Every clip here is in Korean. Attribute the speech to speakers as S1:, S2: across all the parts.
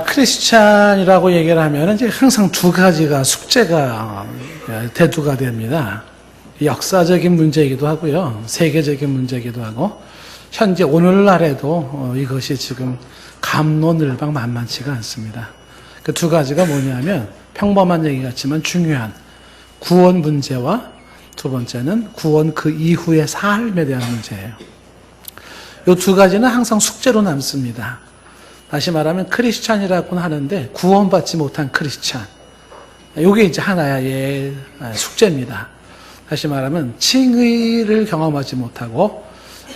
S1: 크리스찬이라고 얘기를 하면 이제 항상 두 가지가 숙제가 대두가 됩니다. 역사적인 문제이기도 하고요. 세계적인 문제이기도 하고, 현재 오늘날에도 이것이 지금 갑론을박 만만치가 않습니다. 그 두 가지가 뭐냐면 평범한 얘기 같지만 중요한 구원 문제와 두 번째는 구원 그 이후의 삶에 대한 문제예요. 이 두 가지는 항상 숙제로 남습니다. 다시 말하면 크리스찬이라고는 하는데 구원받지 못한 크리스찬. 이게 이제 하나의 숙제입니다. 다시 말하면 칭의를 경험하지 못하고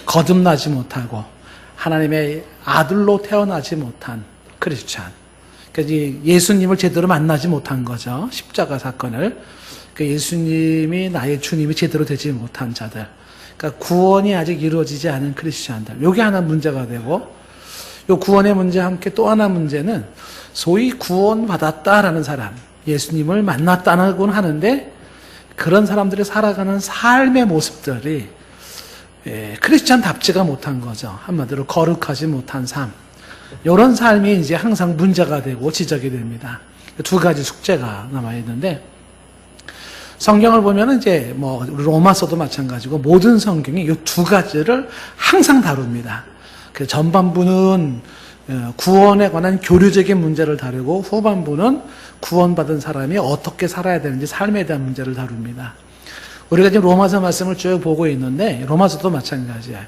S1: 거듭나지 못하고 하나님의 아들로 태어나지 못한 크리스찬. 그러니까 예수님을 제대로 만나지 못한 거죠. 십자가 사건을. 그러니까 예수님이 나의 주님이 제대로 되지 못한 자들. 그러니까 구원이 아직 이루어지지 않은 크리스찬들. 이게 하나 문제가 되고, 이 구원의 문제와 함께 또 하나 문제는 소위 구원받았다라는 사람, 예수님을 만났다고는 하는데 그런 사람들이 살아가는 삶의 모습들이 크리스찬답지가 못한 거죠. 한마디로 거룩하지 못한 삶. 이런 삶이 이제 항상 문제가 되고 지적이 됩니다. 두 가지 숙제가 남아 있는데, 성경을 보면 이제 로마서도 마찬가지고 모든 성경이 이 두 가지를 항상 다룹니다. 그 전반부는 구원에 관한 교류적인 문제를 다루고 후반부는 구원받은 사람이 어떻게 살아야 되는지 삶에 대한 문제를 다룹니다. 우리가 지금 로마서 말씀을 쭉 보고 있는데 로마서도 마찬가지예요.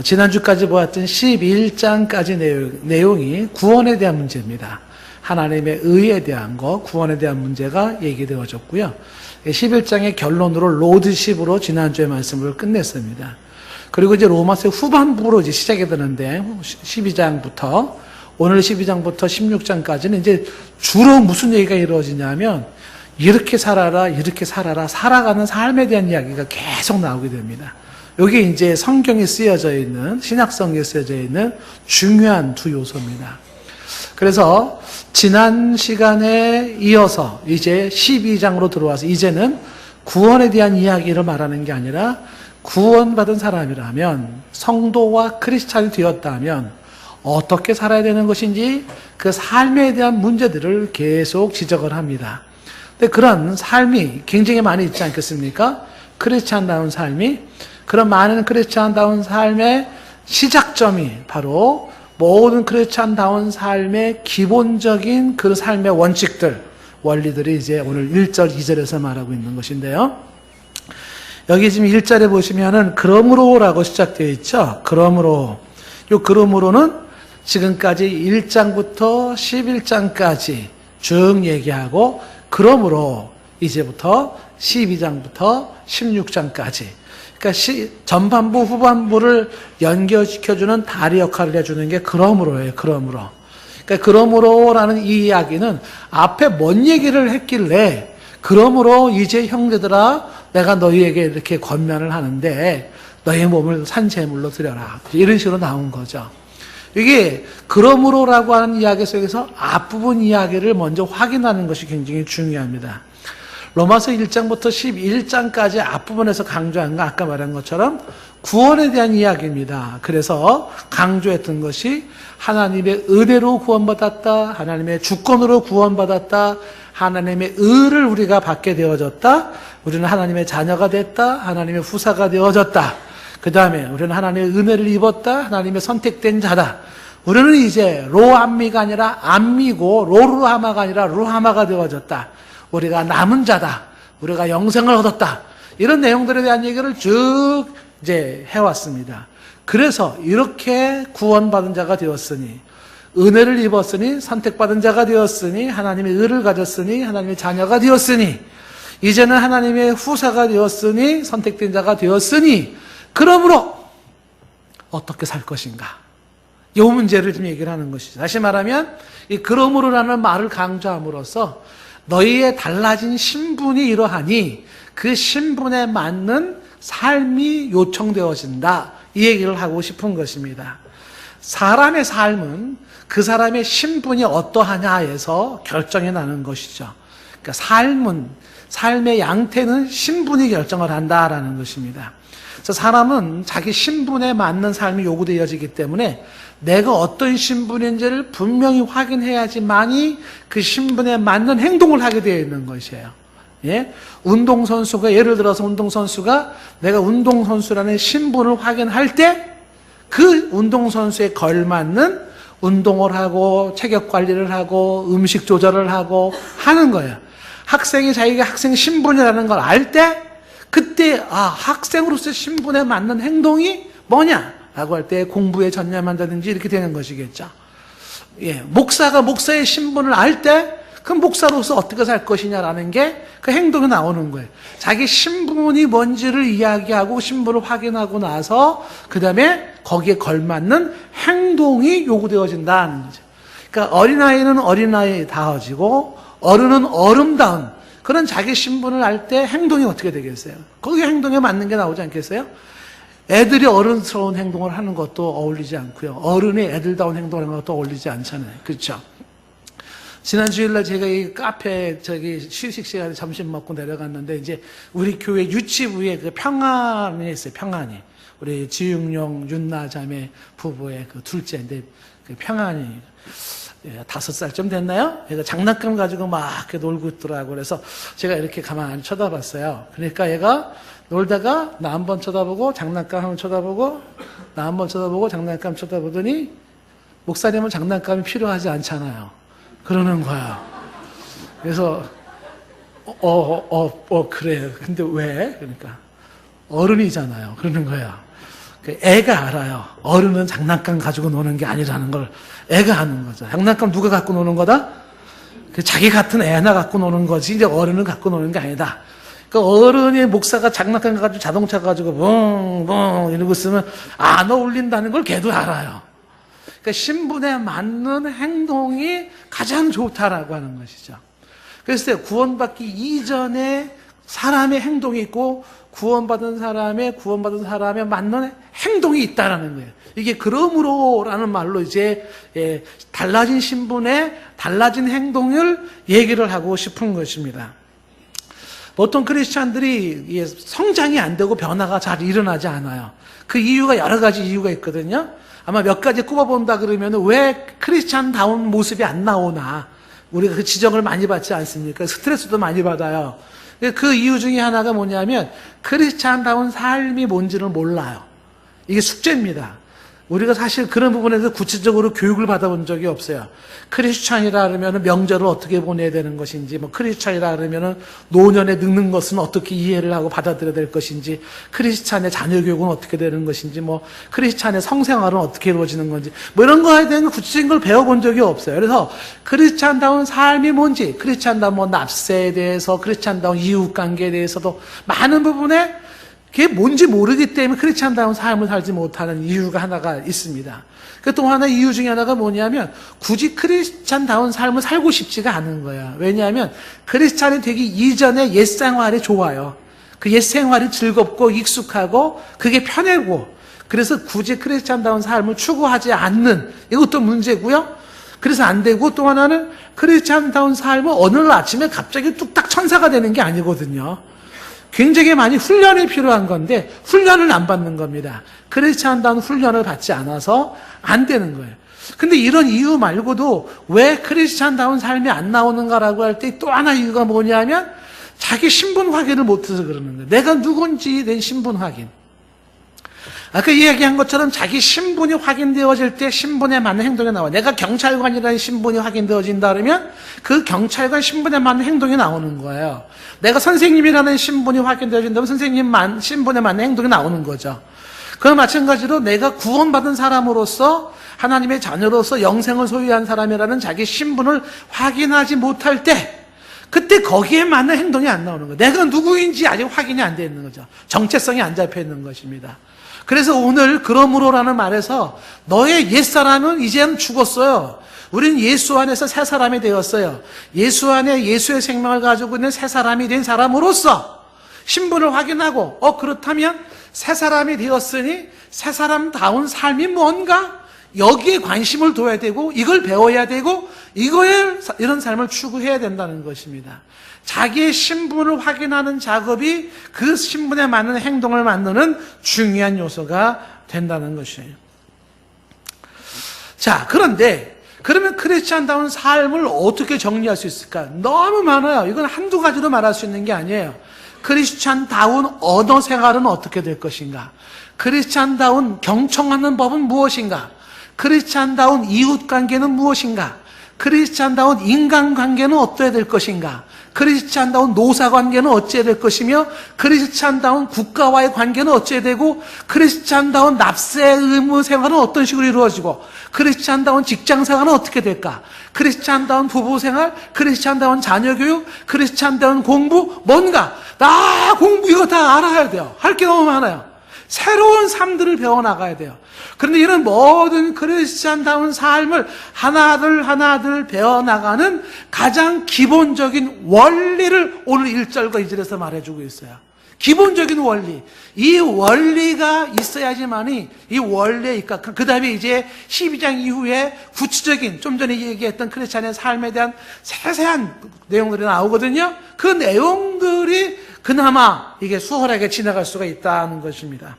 S1: 지난주까지 보았던 11장까지 내용이 구원에 대한 문제입니다. 하나님의 의에 대한 것, 구원에 대한 문제가 얘기되어졌고요. 11장의 결론으로 로드십으로 지난주의 말씀을 끝냈습니다. 그리고 이제 로마서의 후반부로 이제 시작이 되는데 12장부터 오늘 12장부터 16장까지는 이제 주로 무슨 얘기가 이루어지냐면 이렇게 살아라, 이렇게 살아라, 살아가는 삶에 대한 이야기가 계속 나오게 됩니다. 이게 이제 성경에 쓰여져 있는, 신약성경에 쓰여져 있는 중요한 두 요소입니다. 그래서 지난 시간에 이어서 이제 12장으로 들어와서 이제는 구원에 대한 이야기를 말하는 게 아니라 구원받은 사람이라면, 성도와 크리스찬이 되었다면 어떻게 살아야 되는 것인지 그 삶에 대한 문제들을 계속 지적을 합니다. 근데 그런 삶이 굉장히 많이 있지 않겠습니까? 크리스찬다운 삶이. 그런 많은 크리스찬다운 삶의 시작점이 바로 모든 크리스찬다운 삶의 기본적인 그 삶의 원칙들, 원리들이 이제 오늘 1절, 2절에서 말하고 있는 것인데요. 여기 지금 1절에 보시면은 그러므로라고 시작되어 있죠. 그러므로. 이 그러므로는 지금까지 1장부터 11장까지 쭉 얘기하고, 그러므로 이제부터 12장부터 16장까지, 그러니까 전반부 후반부를 연결시켜주는 다리 역할을 해주는 게 그러므로예요. 그러므로. 그러니까 그러므로라는 이 이야기는 앞에 뭔 얘기를 했길래 그러므로 이제 형제들아 내가 너희에게 이렇게 권면을 하는데 너희 몸을 산제물로 드려라, 이런 식으로 나온 거죠. 이게 그러므로라고 하는 이야기 속에서 앞부분 이야기를 먼저 확인하는 것이 굉장히 중요합니다. 로마서 1장부터 11장까지 앞부분에서 강조한 건 아까 말한 것처럼 구원에 대한 이야기입니다. 그래서 강조했던 것이 하나님의 은혜로 구원받았다, 하나님의 주권으로 구원받았다, 하나님의 의를 우리가 받게 되어졌다, 우리는 하나님의 자녀가 됐다, 하나님의 후사가 되어졌다, 그 다음에 우리는 하나님의 은혜를 입었다, 하나님의 선택된 자다. 우리는 이제 로암미가 아니라 암미고 로루하마가 아니라 루하마가 되어졌다. 우리가 남은 자다. 우리가 영생을 얻었다. 이런 내용들에 대한 얘기를 쭉 이제 해왔습니다. 그래서 이렇게 구원받은 자가 되었으니, 은혜를 입었으니, 선택받은 자가 되었으니, 하나님의 의를 가졌으니, 하나님의 자녀가 되었으니, 이제는 하나님의 후사가 되었으니, 선택된 자가 되었으니, 그러므로 어떻게 살 것인가? 이 문제를 좀 얘기를 하는 것이죠. 다시 말하면 이 그러므로라는 말을 강조함으로써 너희의 달라진 신분이 이러하니 그 신분에 맞는 삶이 요청되어진다, 이 얘기를 하고 싶은 것입니다. 사람의 삶은 그 사람의 신분이 어떠하냐에서 결정이 나는 것이죠. 그러니까 삶의 양태는 신분이 결정을 한다라는 것입니다. 그래서 사람은 자기 신분에 맞는 삶이 요구되어지기 때문에 내가 어떤 신분인지를 분명히 확인해야지만이 그 신분에 맞는 행동을 하게 되어 있는 것이에요. 예? 운동선수가, 예를 들어서 운동선수가 내가 운동선수라는 신분을 확인할 때 그 운동선수에 걸맞는 운동을 하고 체격 관리를 하고 음식 조절을 하고 하는 거예요. 학생이 자기가 학생 신분이라는 걸 알 때 그때 학생으로서의 신분에 맞는 행동이 뭐냐라고 할 때 공부에 전념한다든지 이렇게 되는 것이겠죠. 예, 목사가 목사의 신분을 알 때 그 목사로서 어떻게 살 것이냐라는 게 그 행동이 나오는 거예요. 자기 신분이 뭔지를 이야기하고 신분을 확인하고 나서 그 다음에 거기에 걸맞는 행동이 요구되어진다는 거죠. 그러니까 어린아이는 어린아이다워지고 어른은 어른다운 그런 자기 신분을 알 때 행동이 어떻게 되겠어요? 거기에 행동에 맞는 게 나오지 않겠어요? 애들이 어른스러운 행동을 하는 것도 어울리지 않고요. 어른이 애들다운 행동을 하는 것도 어울리지 않잖아요. 그렇죠? 지난 주일날 제가 이 카페 휴식 시간에 점심 먹고 내려갔는데 이제 우리 교회 유치부에 그 평안이 있어요. 평안이. 우리 지육용 윤나 자매 부부의 그 둘째인데 그 평안이 5살쯤 됐나요? 얘가 장난감 가지고 막 이렇게 놀고 있더라고. 그래서 제가 이렇게 가만히 쳐다봤어요. 그러니까 얘가 놀다가 나 한 번 쳐다보고 장난감 한 번 쳐다보고 나 한 번 쳐다보고 장난감 쳐다보더니 목사님은 장난감이 필요하지 않잖아요. 그러는 거야. 그래서 그래요. 근데 왜? 그러니까 어른이잖아요. 그러는 거야. 애가 알아요. 어른은 장난감 가지고 노는 게 아니라는 걸 애가 아는 거죠. 장난감 누가 갖고 노는 거다? 자기 같은 애 하나 갖고 노는 거지 이제 어른은 갖고 노는 게 아니다. 그러니까 어른이 목사가 장난감 가지고 자동차 가지고 붕붕 이러고 있으면 안 어울린다는 걸 걔도 알아요. 그러니까 신분에 맞는 행동이 가장 좋다라고 하는 것이죠. 그래서 구원받기 이전에 사람의 행동이 있고 구원받은 사람의 맞는 행동이 있다라는 거예요. 이게 그러므로라는 말로 이제 달라진 신분에 달라진 행동을 얘기를 하고 싶은 것입니다. 보통 크리스찬들이 성장이 안 되고 변화가 잘 일어나지 않아요. 그 이유가 여러 가지 이유가 있거든요. 아마 몇 가지 꼽아본다 그러면 왜 크리스찬다운 모습이 안 나오나 우리가 그 지적을 많이 받지 않습니까? 스트레스도 많이 받아요. 그 이유 중에 하나가 뭐냐면 크리스찬다운 삶이 뭔지를 몰라요. 이게 숙제입니다. 우리가 사실 그런 부분에서 구체적으로 교육을 받아본 적이 없어요. 크리스찬이라 그러면 명절을 어떻게 보내야 되는 것인지, 크리스찬이라 그러면 노년에 늙는 것은 어떻게 이해를 하고 받아들여야 될 것인지, 크리스찬의 자녀 교육은 어떻게 되는 것인지, 크리스찬의 성생활은 어떻게 이루어지는 건지, 이런 거에 대한 구체적인 걸 배워본 적이 없어요. 그래서 크리스찬다운 삶이 뭔지, 크리스찬다운 납세에 대해서, 크리스찬다운 이웃관계에 대해서도 많은 부분에 그게 뭔지 모르기 때문에 크리스찬다운 삶을 살지 못하는 이유가 하나가 있습니다. 또 하나 이유 중에 하나가 뭐냐면 굳이 크리스찬다운 삶을 살고 싶지가 않은 거야. 왜냐하면 크리스찬이 되기 이전에 옛 생활이 좋아요. 그 옛 생활이 즐겁고 익숙하고 그게 편하고 그래서 굳이 크리스찬다운 삶을 추구하지 않는 이것도 문제고요. 그래서 안 되고 또 하나는 크리스찬다운 삶은 어느 날 아침에 갑자기 뚝딱 천사가 되는 게 아니거든요. 굉장히 많이 훈련이 필요한 건데 훈련을 안 받는 겁니다. 크리스찬다운 훈련을 받지 않아서 안 되는 거예요. 근데 이런 이유 말고도 왜 크리스찬다운 삶이 안 나오는가라고 할 때 또 하나 이유가 뭐냐면 자기 신분 확인을 못해서 그러는 거예요. 내가 누군지에 대한 신분 확인. 아까 이야기한 것처럼 자기 신분이 확인되어질 때 신분에 맞는 행동이 나와요. 내가 경찰관이라는 신분이 확인되어진다 그러면 그 경찰관 신분에 맞는 행동이 나오는 거예요. 내가 선생님이라는 신분이 확인되어진다면 선생님 신분에 맞는 행동이 나오는 거죠. 그와 마찬가지로 내가 구원받은 사람으로서 하나님의 자녀로서 영생을 소유한 사람이라는 자기 신분을 확인하지 못할 때 그때 거기에 맞는 행동이 안 나오는 거예요. 내가 누구인지 아직 확인이 안 되어 있는 거죠. 정체성이 안 잡혀 있는 것입니다. 그래서 오늘 그러므로라는 말에서 너의 옛사람은 이제는 죽었어요. 우린 예수 안에서 새 사람이 되었어요. 예수 안에 예수의 생명을 가지고 있는 새 사람이 된 사람으로서 신분을 확인하고 그렇다면 새 사람이 되었으니 새 사람다운 삶이 뭔가? 여기에 관심을 둬야 되고 이걸 배워야 되고 이런 삶을 추구해야 된다는 것입니다. 자기의 신분을 확인하는 작업이 그 신분에 맞는 행동을 만드는 중요한 요소가 된다는 것이에요. 자, 그런데 그러면 크리스찬다운 삶을 어떻게 정리할 수 있을까? 너무 많아요. 이건 한두 가지로 말할 수 있는 게 아니에요. 크리스찬다운 언어 생활은 어떻게 될 것인가? 크리스찬다운 경청하는 법은 무엇인가? 크리스찬다운 이웃관계는 무엇인가? 크리스찬다운 인간관계는 어떠해야 될 것인가? 크리스찬다운 노사관계는 어찌해야 될 것이며, 크리스찬다운 국가와의 관계는 어찌해야 되고, 크리스찬다운 납세 의무 생활은 어떤 식으로 이루어지고, 크리스찬다운 직장생활은 어떻게 될까? 크리스찬다운 부부생활, 크리스찬다운 자녀교육, 크리스찬다운 공부, 뭔가 나 공부 이거 다 알아야 돼요. 할 게 너무 많아요. 새로운 삶들을 배워나가야 돼요. 그런데 이런 모든 크리스찬다운 삶을 하나둘 배워나가는 가장 기본적인 원리를 오늘 1절과 2절에서 말해주고 있어요. 기본적인 원리. 이 원리가 있어야지만이 이 원리에 입각한, 그 다음에 이제 12장 이후에 구체적인, 좀 전에 얘기했던 크리스찬의 삶에 대한 세세한 내용들이 나오거든요. 그 내용들이 그나마 이게 수월하게 지나갈 수가 있다는 것입니다.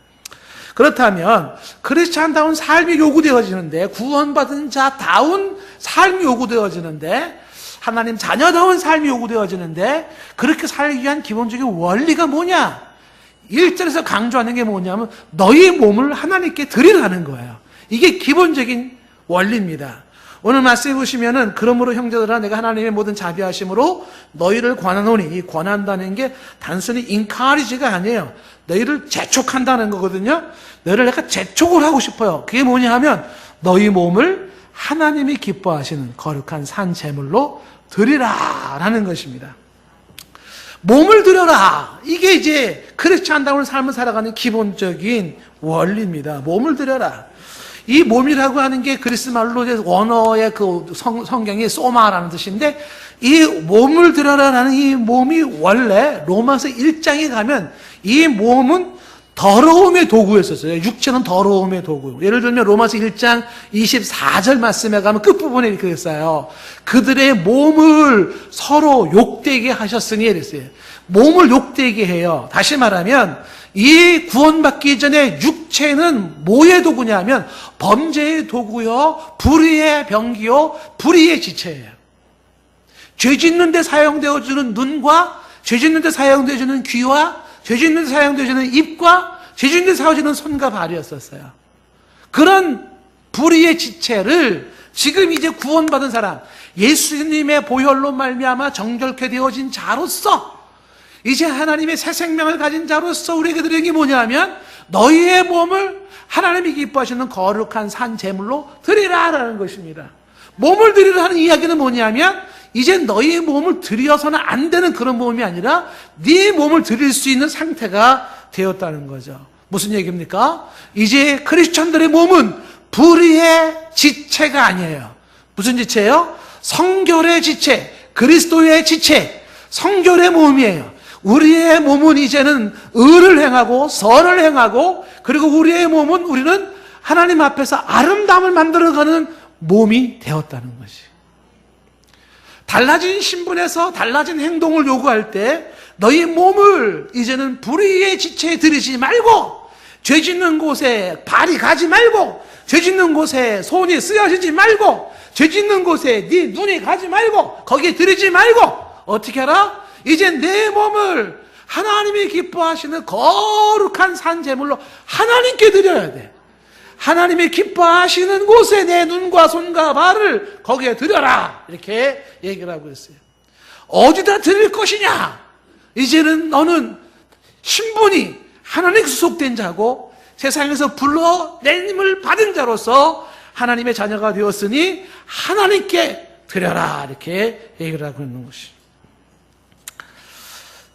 S1: 그렇다면 크리스찬다운 삶이 요구되어지는데, 구원받은 자다운 삶이 요구되어지는데, 하나님 자녀다운 삶이 요구되어지는데, 그렇게 살기 위한 기본적인 원리가 뭐냐? 1절에서 강조하는 게 뭐냐면 너희 몸을 하나님께 드리라는 거예요. 이게 기본적인 원리입니다. 오늘 말씀해 보시면은, 그러므로 형제들아 내가 하나님의 모든 자비하심으로 너희를 권하노니, 이 권한다는 게 단순히 encourage가 아니에요. 너희를 재촉한다는 거거든요. 너희를 내가 재촉을 하고 싶어요. 그게 뭐냐 하면 너희 몸을 하나님이 기뻐하시는 거룩한 산 제물로 드리라라는 것입니다. 몸을 드려라. 이게 이제 크리스찬다운 삶을 살아가는 기본적인 원리입니다. 몸을 드려라. 이 몸이라고 하는 게 그리스 말로 원어의 그 성경이 소마라는 뜻인데, 이 몸을 드려라라는 이 몸이 원래 로마서 1장에 가면 이 몸은 더러움의 도구였었어요. 육체는 더러움의 도구. 예를 들면 로마서 1장 24절 말씀에 가면 끝부분에 이렇게 됐어요. 그들의 몸을 서로 욕되게 하셨으니 이랬어요. 몸을 욕되게 해요. 다시 말하면 이 구원받기 전에 육체는 뭐의 도구냐면 범죄의 도구요, 불의의 병기요, 불의의 지체예요. 죄 짓는 데 사용되어주는 눈과, 죄 짓는 데 사용되어주는 귀와, 죄 짓는 데 사용되어주는 입과, 죄 짓는 데 사용되어주는 손과 발이었었어요. 그런 불의의 지체를 지금 이제 구원받은 사람, 예수님의 보혈로 말미암아 정결케 되어진 자로서, 이제 하나님의 새 생명을 가진 자로서 우리에게 드리는 게 뭐냐면 너희의 몸을 하나님이 기뻐하시는 거룩한 산 제물로 드리라라는 것입니다. 몸을 드리라는 이야기는 뭐냐면 이제 너희의 몸을 드려서는 안 되는 그런 몸이 아니라 네 몸을 드릴 수 있는 상태가 되었다는 거죠. 무슨 얘기입니까? 이제 크리스천들의 몸은 불의의 지체가 아니에요. 무슨 지체예요? 성결의 지체, 그리스도의 지체, 성결의 몸이에요. 우리의 몸은 이제는 의를 행하고 선을 행하고, 그리고 우리의 몸은 우리는 하나님 앞에서 아름다움을 만들어가는 몸이 되었다는 것이. 달라진 신분에서 달라진 행동을 요구할 때 너희 몸을 이제는 불의의 지체에 들이지 말고, 죄 짓는 곳에 발이 가지 말고, 죄 짓는 곳에 손이 쓰여지지 말고, 죄 짓는 곳에 네 눈이 가지 말고, 거기에 들이지 말고, 어떻게 하라? 이제 내 몸을 하나님이 기뻐하시는 거룩한 산 제물로 하나님께 드려야 돼. 하나님이 기뻐하시는 곳에 내 눈과 손과 발을 거기에 드려라. 이렇게 얘기를 하고 있어요. 어디다 드릴 것이냐? 이제는 너는 신분이 하나님께 소속된 자고 세상에서 불러내림을 받은 자로서 하나님의 자녀가 되었으니 하나님께 드려라. 이렇게 얘기를 하고 있는 것이.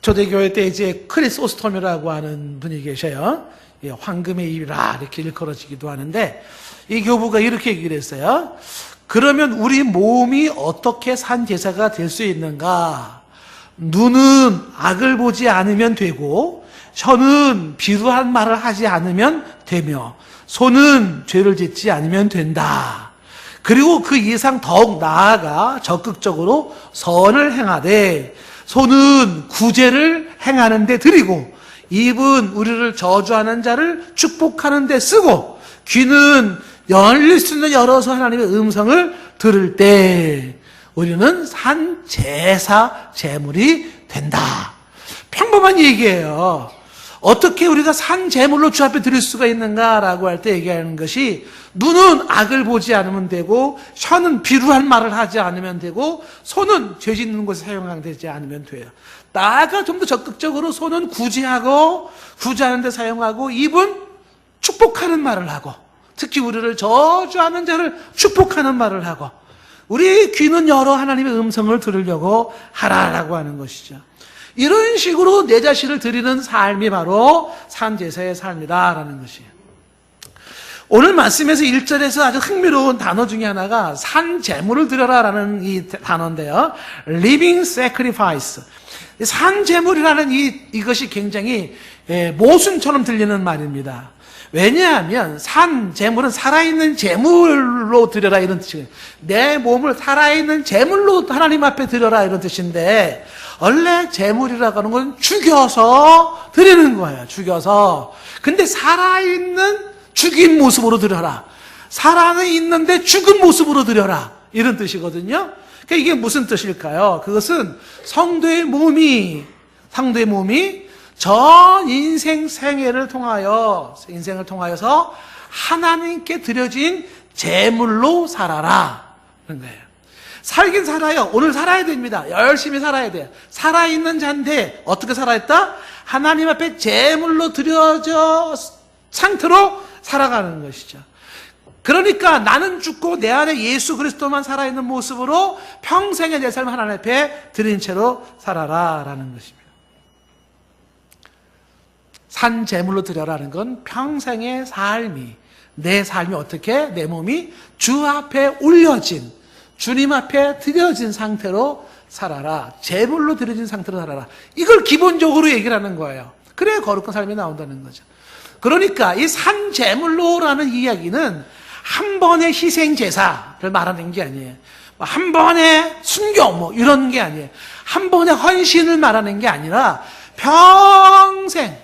S1: 초대교회 때 이제 크리소스톰이라고 하는 분이 계셔요. 황금의 입이라 이렇게 일컬어지기도 하는데, 이 교부가 이렇게 얘기를 했어요. 그러면 우리 몸이 어떻게 산 제사가 될 수 있는가? 눈은 악을 보지 않으면 되고, 혀는 비루한 말을 하지 않으면 되며, 손은 죄를 짓지 않으면 된다. 그리고 그 이상 더욱 나아가 적극적으로 선을 행하되, 손은 구제를 행하는 데 드리고, 입은 우리를 저주하는 자를 축복하는 데 쓰고, 귀는 열릴 수 있는 열어서 하나님의 음성을 들을 때 우리는 산 제사 제물이 된다. 평범한 얘기예요. 어떻게 우리가 산 제물로 주 앞에 드릴 수가 있는가라고 할 때 얘기하는 것이 눈은 악을 보지 않으면 되고 혀는 비루한 말을 하지 않으면 되고 손은 죄 짓는 곳에 사용되지 않으면 돼요. 나아가 좀 더 적극적으로 손은 구제하고 구제하는 데 사용하고 입은 축복하는 말을 하고 특히 우리를 저주하는 자를 축복하는 말을 하고 우리 귀는 열어 하나님의 음성을 들으려고 하라라고 하는 것이죠. 이런 식으로 내 자신을 드리는 삶이 바로 산제사의 삶이다라는 것이에요. 오늘 말씀에서 1절에서 아주 흥미로운 단어 중에 하나가 산제물을 드려라라는 이 단어인데요. Living Sacrifice. 산제물이라는 이것이 굉장히 모순처럼 들리는 말입니다. 왜냐하면 산제물은 살아있는 제물로 드려라 이런 뜻이에요. 내 몸을 살아있는 제물로 하나님 앞에 드려라 이런 뜻인데 원래 제물이라고 하는 건 죽여서 드리는 거예요. 죽여서. 근데 살아있는 죽인 모습으로 드려라. 살아있는데 죽은 모습으로 드려라. 이런 뜻이거든요. 그러니까 이게 무슨 뜻일까요? 그것은 성도의 몸이 전 인생 생애를 인생을 통하여서 하나님께 드려진 제물로 살아라. 그런 거예요. 살긴 살아요. 오늘 살아야 됩니다. 열심히 살아야 돼요. 살아있는 자인데 어떻게 살아있다? 하나님 앞에 제물로 드려져 상태로 살아가는 것이죠. 그러니까 나는 죽고 내 안에 예수 그리스도만 살아있는 모습으로 평생의 내 삶을 하나님 앞에 드린 채로 살아라라는 것입니다. 산 제물로 드려라는 건 평생의 삶이 내 삶이 어떻게 내 몸이 주 앞에 올려진 주님 앞에 드려진 상태로 살아라. 제물로 드려진 상태로 살아라. 이걸 기본적으로 얘기를 하는 거예요. 그래야 거룩한 삶이 나온다는 거죠. 그러니까 이 산 제물로라는 이야기는 한 번의 희생 제사를 말하는 게 아니에요. 한 번의 순교 이런 게 아니에요. 한 번의 헌신을 말하는 게 아니라 평생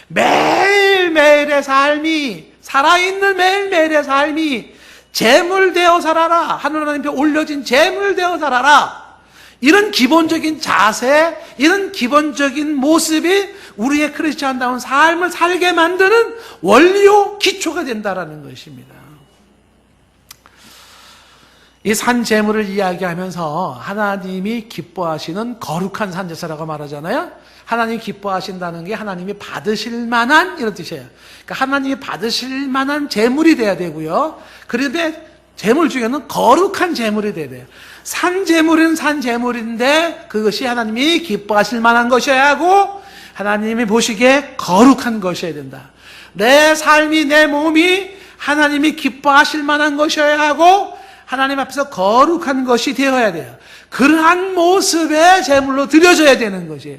S1: 매일매일의 삶이 살아있는 매일매일의 삶이 제물되어 살아라. 하나님 앞에 올려진 제물되어 살아라. 이런 기본적인 자세, 이런 기본적인 모습이 우리의 크리스찬다운 삶을 살게 만드는 원리요 기초가 된다라는 것입니다. 이 산제물을 이야기하면서 하나님이 기뻐하시는 거룩한 산제사라고 말하잖아요. 하나님이 기뻐하신다는 게 하나님이 받으실 만한 이런 뜻이에요. 그러니까 하나님이 받으실 만한 제물이 돼야 되고요. 그런데 제물 중에는 거룩한 제물이 돼야 돼요. 산제물은 산제물인데 그것이 하나님이 기뻐하실 만한 것이어야 하고 하나님이 보시기에 거룩한 것이어야 된다. 내 삶이 내 몸이 하나님이 기뻐하실 만한 것이어야 하고 하나님 앞에서 거룩한 것이 되어야 돼요. 그러한 모습의 제물로 드려져야 되는 것이에요.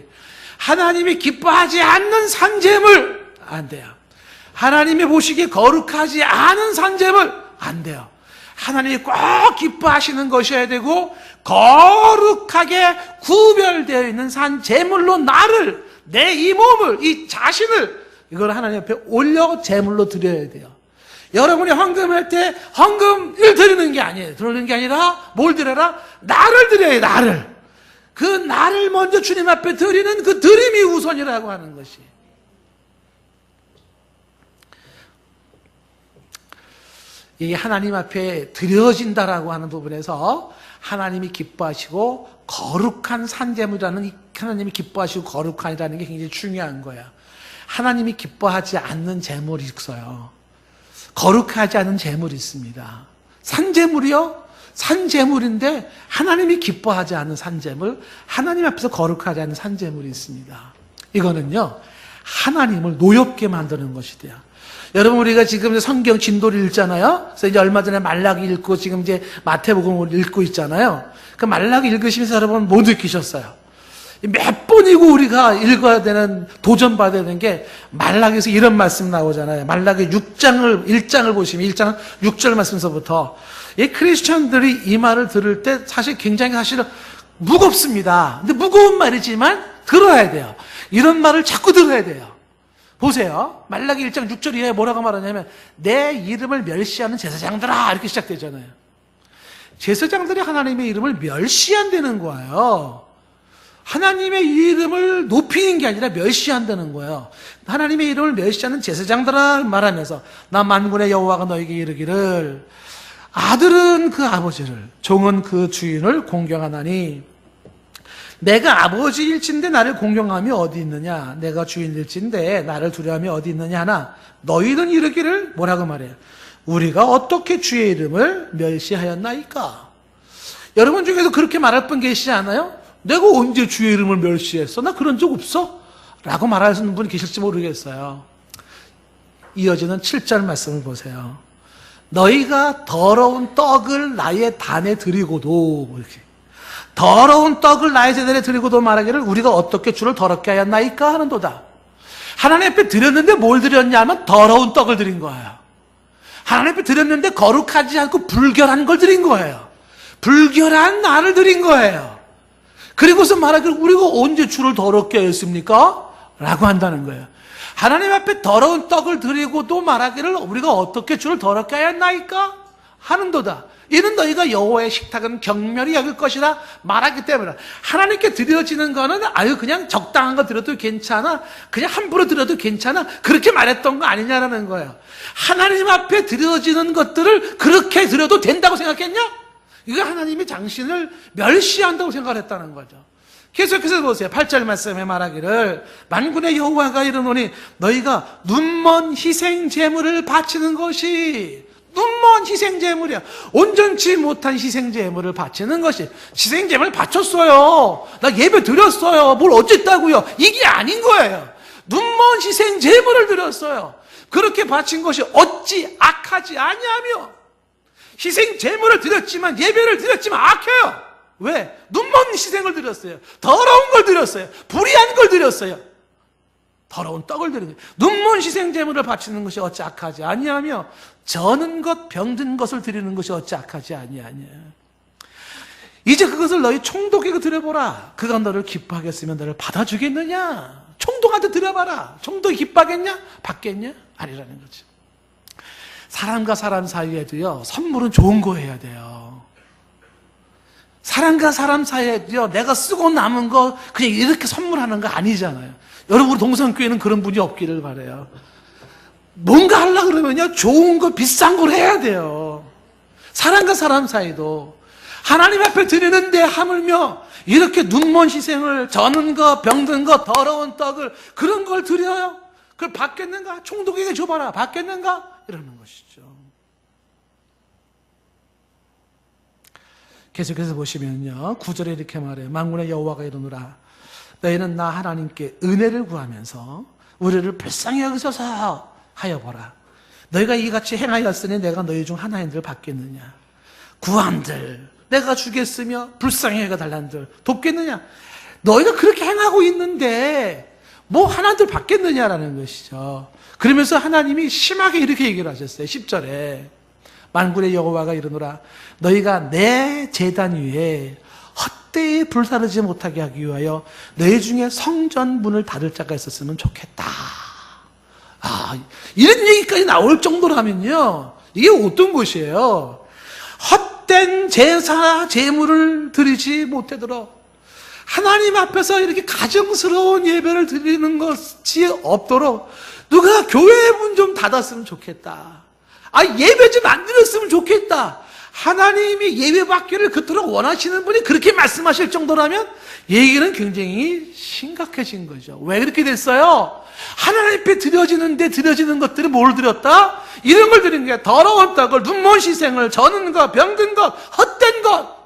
S1: 하나님이 기뻐하지 않는 산제물 안 돼요. 하나님이 보시기에 거룩하지 않은 산제물 안 돼요. 하나님이 꼭 기뻐하시는 것이어야 되고 거룩하게 구별되어 있는 산제물로 나를 내 이 몸을 이 자신을 이걸 하나님 앞에 올려 제물로 드려야 돼요. 여러분이 헌금할 때 헌금을 드리는 게 아니에요. 드리는 게 아니라 뭘 드려라? 나를 드려요. 나를. 그 나를 먼저 주님 앞에 드리는 그 드림이 우선이라고 하는 것이. 이 하나님 앞에 드려진다라고 하는 부분에서 하나님이 기뻐하시고 거룩한 산제물이라는 이 하나님이 기뻐하시고 거룩한이라는 게 굉장히 중요한 거야. 하나님이 기뻐하지 않는 제물이 있어요. 거룩하지 않은 제물이 있습니다. 산제물이요? 산제물인데 하나님이 기뻐하지 않는 산제물, 하나님 앞에서 거룩하지 않은 산제물이 있습니다. 이거는요, 하나님을 노엽게 만드는 것이 돼요. 여러분, 우리가 지금 성경 진도를 읽잖아요. 그래서 이제 얼마 전에 말라기 읽고 지금 이제 마태복음을 읽고 있잖아요. 그 말라기 읽으시면서 여러분 뭐 느끼셨어요? 몇 번이고 우리가 읽어야 되는, 도전받아야 되는 게 말라기에서 이런 말씀 나오잖아요. 말라기 1장을 보시면 1장 6절 말씀서부터 이 크리스천들이 이 말을 들을 때 사실 굉장히 사실은 무겁습니다. 근데 무거운 말이지만 들어야 돼요. 이런 말을 자꾸 들어야 돼요. 보세요. 말라기 1장 6절 이하에 뭐라고 말하냐면 내 이름을 멸시하는 제사장들아 이렇게 시작되잖아요. 제사장들이 하나님의 이름을 멸시한다는 거예요. 하나님의 이름을 높이는 게 아니라 멸시한다는 거예요. 하나님의 이름을 멸시하는 제사장들아 말하면서 나 만군의 여호와가 너에게 이르기를 아들은 그 아버지를 종은 그 주인을 공경하나니 내가 아버지일진데 나를 공경함이 어디 있느냐 내가 주인일진데 나를 두려움이 어디 있느냐 하나 너희는 이르기를 뭐라고 말해요? 우리가 어떻게 주의 이름을 멸시하였나이까? 여러분 중에도 그렇게 말할 분 계시지 않아요? 내가 언제 주의 이름을 멸시했어? 나 그런 적 없어? 라고 말하시는 분이 계실지 모르겠어요. 이어지는 7절 말씀을 보세요. 너희가 더러운 떡을 나의 단에 드리고도 이렇게 더러운 떡을 나의 제단에 드리고도 말하기를 우리가 어떻게 주를 더럽게 하였나이까 하는도다. 하나님 앞에 드렸는데 뭘 드렸냐면 더러운 떡을 드린 거예요. 하나님 앞에 드렸는데 거룩하지 않고 불결한 걸 드린 거예요. 불결한 나를 드린 거예요. 그리고서 말하기를 우리가 언제 주를 더럽게 했습니까? 라고 한다는 거예요. 하나님 앞에 더러운 떡을 드리고도 말하기를 우리가 어떻게 주를 더럽게 하였나이까? 하는도다. 이는 너희가 여호와의 식탁은 경멸히 여길 것이라 말하기 때문에 하나님께 드려지는 거는 아유 그냥 적당한 거 드려도 괜찮아, 그냥 함부로 드려도 괜찮아, 그렇게 말했던 거 아니냐라는 거예요. 하나님 앞에 드려지는 것들을 그렇게 드려도 된다고 생각했냐? 이거 하나님이 당신을 멸시한다고 생각했다는 거죠. 계속해서 보세요. 8절 말씀에 말하기를 만군의 여호와가 이르노니 너희가 눈먼 희생 제물을 바치는 것이 눈먼 희생 제물이야. 온전치 못한 희생 제물을 바치는 것이 희생 제물 바쳤어요. 나 예배 드렸어요. 뭘 어쨌다고요? 이게 아닌 거예요. 눈먼 희생 제물을 드렸어요. 그렇게 바친 것이 어찌 악하지 아니하며 희생 제물을 드렸지만 예배를 드렸지만 악해요. 왜? 눈먼 희생을 드렸어요. 더러운 걸 드렸어요. 불의한 걸 드렸어요. 더러운 떡을 드리는 거예요. 눈먼 희생 제물을 바치는 것이 어찌 악하지 아니하며 저는 것 병든 것을 드리는 것이 어찌 악하지 아니하냐. 이제 그것을 너희 총독에게 드려보라. 그가 너를 기뻐하게 했으면 너를 받아주겠느냐. 총독한테 드려봐라. 총독이 기뻐하겠냐? 받겠냐? 아니라는 거죠. 사람과 사람 사이에도요 선물은 좋은 거 해야 돼요. 사람과 사람 사이에도요 내가 쓰고 남은 거 그냥 이렇게 선물하는 거 아니잖아요. 여러분 우리 동성교회는 그런 분이 없기를 바라요. 뭔가 하려고 그러면요 좋은 거 비싼 걸 해야 돼요. 사람과 사람 사이도 하나님 앞에 드리는데 하물며 이렇게 눈먼 희생을 저는 거 병든 거 더러운 떡을 그런 걸 드려요? 그걸 받겠는가? 총독에게 줘봐라. 받겠는가? 이러는 것이죠. 계속해서 보시면요 9절에 이렇게 말해요. 만군의 여호와가 이르노라 너희는 나 하나님께 은혜를 구하면서 우리를 불쌍히 여기소서 하여보라. 너희가 이같이 행하였으니 내가 너희 중 하나인들 받겠느냐. 구한들 내가 주겠으며 불쌍히 여겨달란들 돕겠느냐. 너희가 그렇게 행하고 있는데 뭐 하나인들 받겠느냐라는 것이죠. 그러면서 하나님이 심하게 이렇게 얘기를 하셨어요. 10절에 만군의 여호와가 이르노라 너희가 내 제단 위에 헛되이 불사르지 못하게 하기 위하여 너희 중에 성전 문을 닫을 자가 있었으면 좋겠다. 이런 얘기까지 나올 정도라면요 이게 어떤 것이에요? 헛된 제사 제물을 드리지 못하도록 하나님 앞에서 이렇게 가정스러운 예배를 드리는 것이 없도록 누가 교회 문 좀 닫았으면 좋겠다. 예배 좀 안 드렸으면 좋겠다. 하나님이 예배 받기를 그토록 원하시는 분이 그렇게 말씀하실 정도라면 얘기는 굉장히 심각해진 거죠. 왜 그렇게 됐어요? 하나님 앞에 드려지는데 드려지는 것들이 뭘 드렸다? 이런 걸 드린 게 더러운 떡을 눈먼 희생을 저는 것 병든 것 헛된 것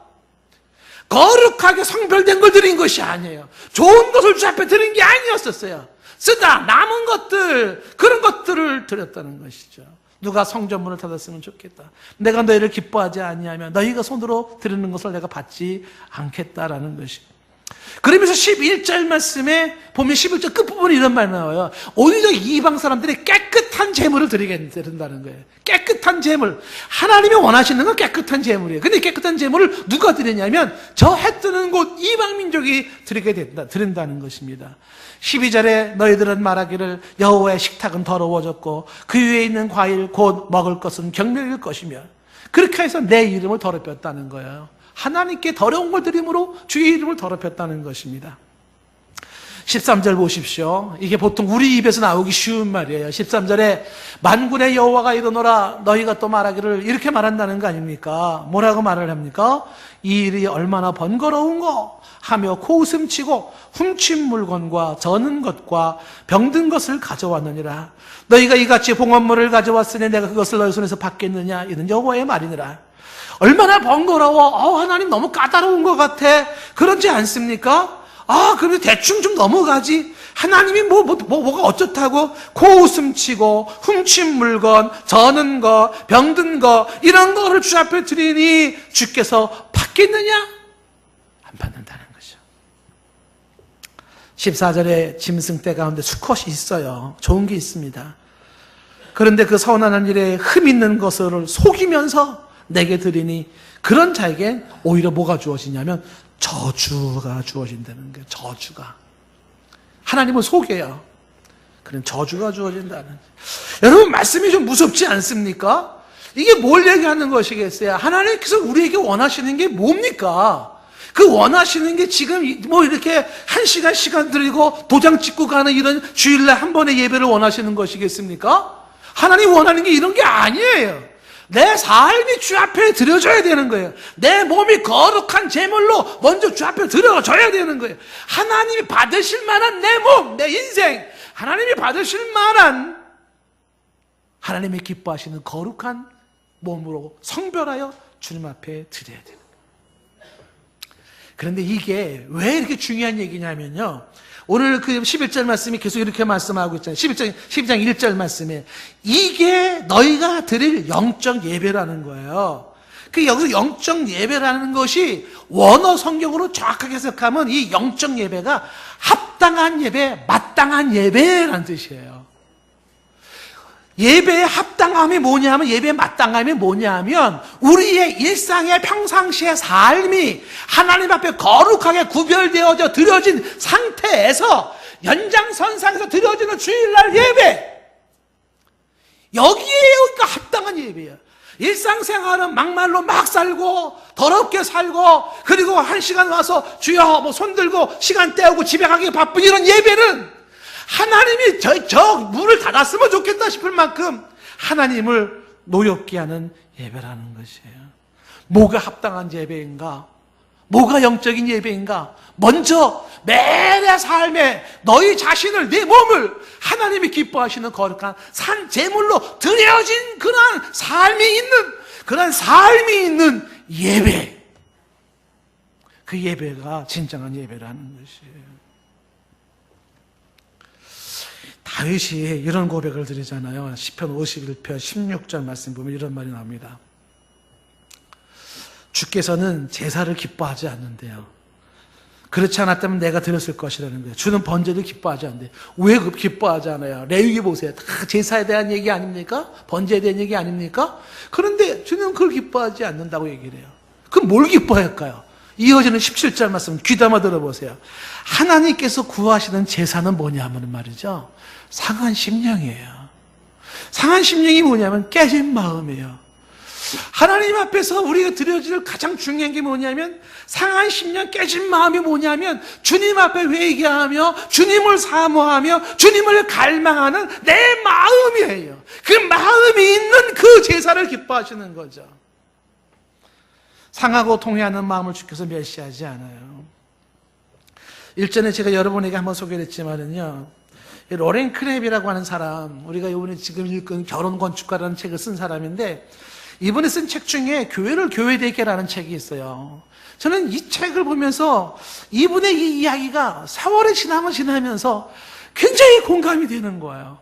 S1: 거룩하게 성별된 걸 드린 것이 아니에요. 좋은 것을 주 앞에 드린 게 아니었었어요. 쓰다 남은 것들 그런 것들을 드렸다는 것이죠. 누가 성전문을 닫았으면 좋겠다. 내가 너희를 기뻐하지 아니하면 너희가 손으로 드리는 것을 내가 받지 않겠다라는 것이. 그러면서 11절 말씀에 보면 11절 끝부분에 이런 말이 나와요. 오히려 이방 사람들이 깨끗한 제물을 드리게 된다는 거예요. 깨끗한 제물. 하나님이 원하시는 건 깨끗한 제물이에요. 근데 깨끗한 제물을 누가 드리냐면 저 해 뜨는 곳 이방 민족이 드린다는 것입니다. 12절에 너희들은 말하기를 여호와의 식탁은 더러워졌고 그 위에 있는 과일 곧 먹을 것은 경멸일 것이며 그렇게 해서 내 이름을 더럽혔다는 거예요. 하나님께 더러운 걸 드림으로 주의 이름을 더럽혔다는 것입니다. 13절 보십시오. 이게 보통 우리 입에서 나오기 쉬운 말이에요. 13절에 만군의 여호와가 이르노라 너희가 또 말하기를 이렇게 말한다는 거 아닙니까? 뭐라고 말을 합니까? 이 일이 얼마나 번거로운고 하며 코웃음치고 훔친 물건과 저는 것과 병든 것을 가져왔느니라. 너희가 이같이 봉헌물을 가져왔으니 내가 그것을 너희 손에서 받겠느냐 이는 여호와의 말이니라. 얼마나 번거로워. 하나님 너무 까다로운 것 같아. 그렇지 않습니까? 그러면 대충 좀 넘어가지. 하나님이 뭐가 어쩌다고 코웃음치고 훔친 물건, 저는 거, 병든 거 이런 거를 주 앞에 드리니 주께서 받겠느냐? 안 받는다는 거죠. 14절에 짐승떼 가운데 수컷이 있어요. 좋은 게 있습니다. 그런데 그 선한 일에 흠 있는 것을 속이면서 내게 드리니 그런 자에게 오히려 뭐가 주어지냐면 저주가 주어진다는 거예요. 저주가. 하나님은 속여요. 그런 저주가 주어진다는 거예요. 여러분 말씀이 좀 무섭지 않습니까? 이게 뭘 얘기하는 것이겠어요? 하나님께서 우리에게 원하시는 게 뭡니까? 그 원하시는 게 지금 뭐 이렇게 한 시간 들이고 도장 찍고 가는 이런 주일날 한 번의 예배를 원하시는 것이겠습니까? 하나님 원하는 게 이런 게 아니에요. 내 삶이 주 앞에 드려져야 되는 거예요. 내 몸이 거룩한 제물로 먼저 주 앞에 드려져야 되는 거예요. 하나님이 받으실 만한 내 몸, 내 인생, 하나님이 받으실 만한 하나님이 기뻐하시는 거룩한 몸으로 성별하여 주님 앞에 드려야 되는 거예요. 그런데 이게 왜 이렇게 중요한 얘기냐면요. 오늘 그 11절 말씀이 계속 이렇게 말씀하고 있잖아요. 12장 1절 말씀에 이게 너희가 드릴 영적 예배라는 거예요. 그 여기서 영적 예배라는 것이 원어 성경으로 정확하게 해석하면 이 영적 예배가 합당한 예배, 마땅한 예배라는 뜻이에요. 예배의 합당함이 뭐냐면, 예배의 마땅함이 뭐냐면 우리의 일상의 평상시의 삶이 하나님 앞에 거룩하게 구별되어져 드려진 상태에서 연장선상에서 드려지는 주일날 예배, 여기가 합당한 예배예요. 일상생활은 막말로 막 살고 더럽게 살고 그리고 한 시간 와서 주여 뭐 손들고 시간 때우고 집에 가기 바쁜 이런 예배는 하나님이 저 문을 닫았으면 좋겠다 싶을 만큼 하나님을 노엽게 하는 예배라는 것이에요. 뭐가 합당한 예배인가? 뭐가 영적인 예배인가? 먼저 매일의 삶에 너희 자신을, 내 몸을 하나님이 기뻐하시는 거룩한 산 제물로 드려진 그러한 삶이 있는 예배, 그 예배가 진정한 예배라는 것이에요. 다윗이 이런 고백을 드리잖아요. 시편 51편 16절 말씀 보면 이런 말이 나옵니다. 주께서는 제사를 기뻐하지 않는데요. 그렇지 않았다면 내가 드렸을 것이라는 거예요. 주는 번제를 기뻐하지 않는데 왜 기뻐하지 않아요? 레위기 보세요. 다 제사에 대한 얘기 아닙니까? 번제에 대한 얘기 아닙니까? 그런데 주는 그걸 기뻐하지 않는다고 얘기를 해요. 그럼 뭘 기뻐할까요? 이어지는 17절 말씀 귀담아 들어보세요. 하나님께서 구하시는 제사는 뭐냐면 말이죠, 상한 심령이에요. 상한 심령이 뭐냐면 깨진 마음이에요. 하나님 앞에서 우리가 드려질 가장 중요한 게 뭐냐면, 상한 심령, 깨진 마음이 뭐냐면 주님 앞에 회개하며 주님을 사모하며 주님을 갈망하는 내 마음이에요. 그 마음이 있는 그 제사를 기뻐하시는 거죠. 상하고 통회하는 마음을 주께서 멸시하지 않아요. 일전에 제가 여러분에게 한번 소개를 했지만은요, 로렌 크랩이라고 하는 사람, 우리가 이번에 지금 읽은 결혼 건축가라는 책을 쓴 사람인데, 이번에 쓴 책 중에 교회를 교회되게라는 책이 있어요. 저는 이 책을 보면서 이분의 이 이야기가 세월의 지남을 지나면서 굉장히 공감이 되는 거예요.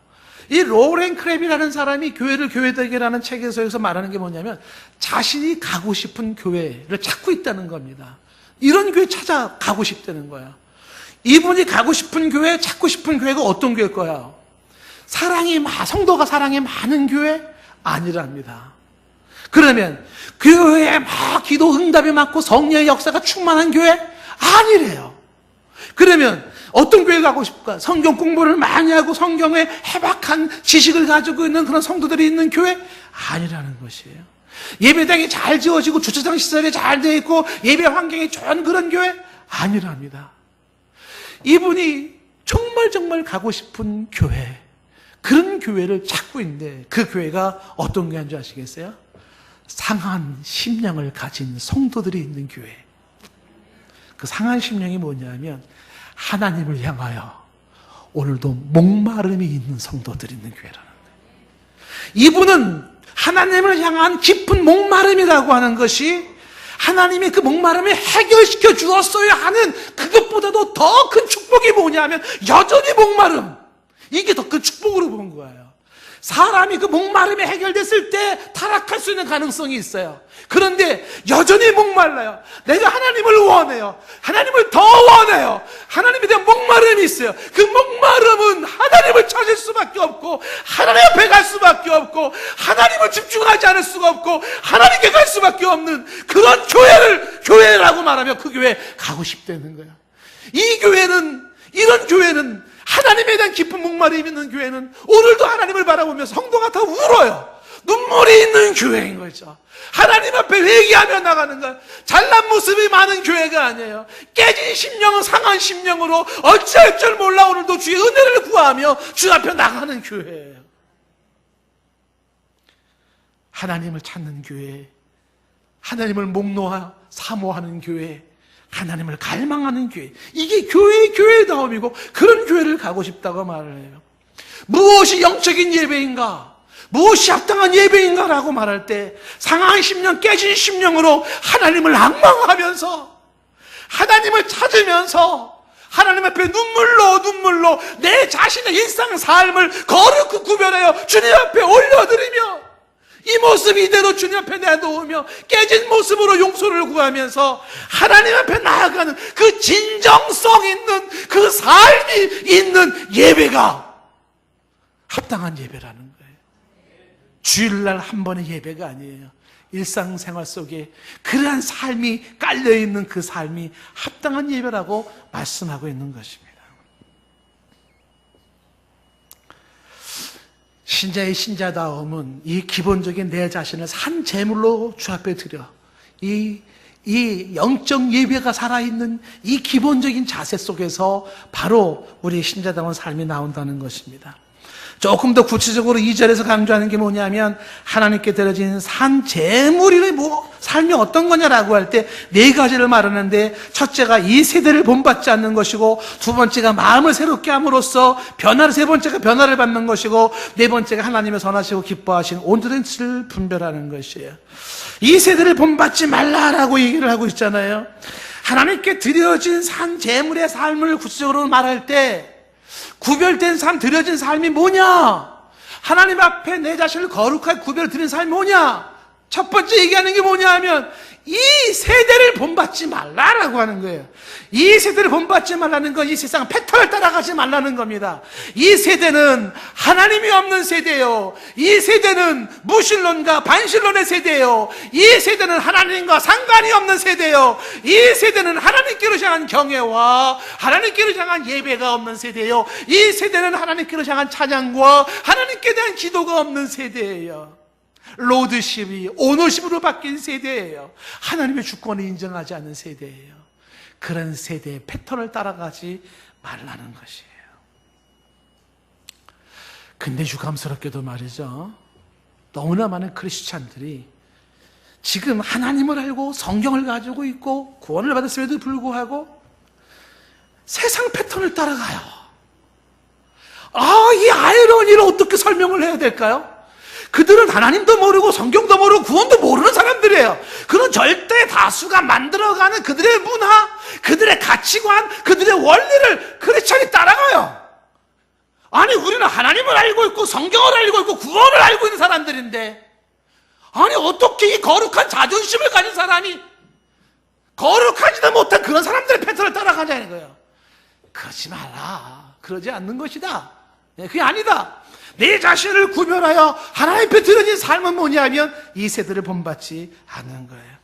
S1: 이 로렌 크랩이라는 사람이 교회를 교회되게라는 책에서 여기서 말하는 게 뭐냐면, 자신이 가고 싶은 교회를 찾고 있다는 겁니다. 이런 교회 찾아가고 싶다는 거예요. 이분이 가고 싶은 교회, 찾고 싶은 교회가 어떤 교회일 거예요? 성도가 사랑이 많은 교회? 아니랍니다. 그러면 교회에 막 기도 응답이 많고 성령의 역사가 충만한 교회? 아니래요. 그러면 어떤 교회 가고 싶을까? 성경 공부를 많이 하고 성경에 해박한 지식을 가지고 있는 그런 성도들이 있는 교회? 아니라는 것이에요. 예배당이 잘 지어지고 주차장 시설이 잘 되어 있고 예배 환경이 좋은 그런 교회? 아니랍니다. 이분이 정말 가고 싶은 교회, 그런 교회를 찾고 있는데 그 교회가 어떤 교회인 줄 아시겠어요? 상한 심령을 가진 성도들이 있는 교회. 그 상한 심령이 뭐냐면 하나님을 향하여 오늘도 목마름이 있는 성도들이 있는 교회라는 거예요. 이분은 하나님을 향한 깊은 목마름이라고 하는 것이 하나님이 그 목마름을 해결시켜 주었어야 하는 그것보다도 더 큰 축복이 뭐냐면 여전히 목마름. 이게 더 큰 축복으로 본 거예요. 사람이 그 목마름이 해결됐을 때 타락할 수 있는 가능성이 있어요. 그런데 여전히 목말라요. 내가 하나님을 원해요. 하나님을 더 원해요. 하나님에 대한 목마름이 있어요. 그 목마름은 하나님을 찾을 수밖에 없고 하나님 앞에 갈 수밖에 없고 하나님을 집중하지 않을 수가 없고 하나님께 갈 수밖에 없는 그런 교회라고 말하면 그 교회에 가고 싶다는 거예요. 이런 교회는 하나님에 대한 깊은 목마름이 있는 교회는 오늘도 하나님을 바라보며 성도가 다 울어요. 눈물이 있는 교회인 거죠. 하나님 앞에 회개하며 나가는 거예요. 잘난 모습이 많은 교회가 아니에요. 깨진 심령은 상한 심령으로 어찌할 줄 몰라 오늘도 주의 은혜를 구하며 주 앞에 나가는 교회예요. 하나님을 찾는 교회, 하나님을 사모하는 교회, 하나님을 갈망하는 교회, 이게 교회다움이고 그런 교회를 가고 싶다고 말을 해요. 무엇이 영적인 예배인가? 무엇이 합당한 예배인가라고 말할 때 상한 심령, 깨진 심령으로 하나님을 앙망하면서 하나님을 찾으면서 하나님 앞에 눈물로 내 자신의 일상 삶을 거룩히 구별하여 주님 앞에 올려드리며 이 모습 이대로 주님 앞에 내놓으며 깨진 모습으로 용서를 구하면서 하나님 앞에 나아가는 그 진정성 있는 그 삶이 있는 예배가 합당한 예배라는 거예요. 주일날 한 번의 예배가 아니에요. 일상생활 속에 그러한 삶이 깔려있는 그 삶이 합당한 예배라고 말씀하고 있는 것입니다. 신자의 신자다움은 이 기본적인 내 자신을 산 제물로 주 앞에 드려 이 영적 예배가 살아있는 이 기본적인 자세 속에서 바로 우리 신자다운 삶이 나온다는 것입니다. 조금 더 구체적으로 2절에서 강조하는 게 뭐냐면 하나님께 드려진 산 제물이 삶이 어떤 거냐라고 할 때 네 가지를 말하는데 첫째가 이 세대를 본받지 않는 것이고 두 번째가 마음을 새롭게 함으로써 세 번째가 변화를 받는 것이고 네 번째가 하나님의 선하시고 기뻐하신 온전한 뜻을 분별하는 것이에요. 이 세대를 본받지 말라라고 얘기를 하고 있잖아요. 하나님께 드려진 산 제물의 삶을 구체적으로 말할 때 구별된 삶, 드려진 삶이 뭐냐? 하나님 앞에 내 자신을 거룩하게 구별을 드린 삶이 뭐냐? 첫 번째 얘기하는 게 뭐냐 하면 이 세대를 본받지 말라라고 하는 거예요. 이 세대를 본받지 말라는 건 이 세상 패턴을 따라가지 말라는 겁니다. 이 세대는 하나님이 없는 세대예요. 이 세대는 무신론과 반신론의 세대예요. 이 세대는 하나님과 상관이 없는 세대예요. 이 세대는 하나님께로 향한 경외와 하나님께로 향한 예배가 없는 세대예요. 이 세대는 하나님께로 향한 찬양과 하나님께 대한 기도가 없는 세대예요. 로드십이 오너십으로 바뀐 세대예요. 하나님의 주권을 인정하지 않는 세대예요. 그런 세대의 패턴을 따라가지 말라는 것이에요. 근데 유감스럽게도 말이죠, 너무나 많은 크리스찬들이 지금 하나님을 알고 성경을 가지고 있고 구원을 받았음에도 불구하고 세상 패턴을 따라가요. 이 아이러니를 어떻게 설명을 해야 될까요? 그들은 하나님도 모르고 성경도 모르고 구원도 모르는 사람들이에요. 그런 절대 다수가 만들어가는 그들의 문화, 그들의 가치관, 그들의 원리를 크리스찬이 따라가요. 아니, 우리는 하나님을 알고 있고 성경을 알고 있고 구원을 알고 있는 사람들인데, 아니 어떻게 이 거룩한 자존심을 가진 사람이 거룩하지도 못한 그런 사람들의 패턴을 따라가냐는 거예요. 그러지 마라. 그러지 않는 것이다. 그게 아니다. 내 자신을 구별하여 하나님 앞에 드러진 삶은 뭐냐면 이 세대를 본받지 않는 거예요.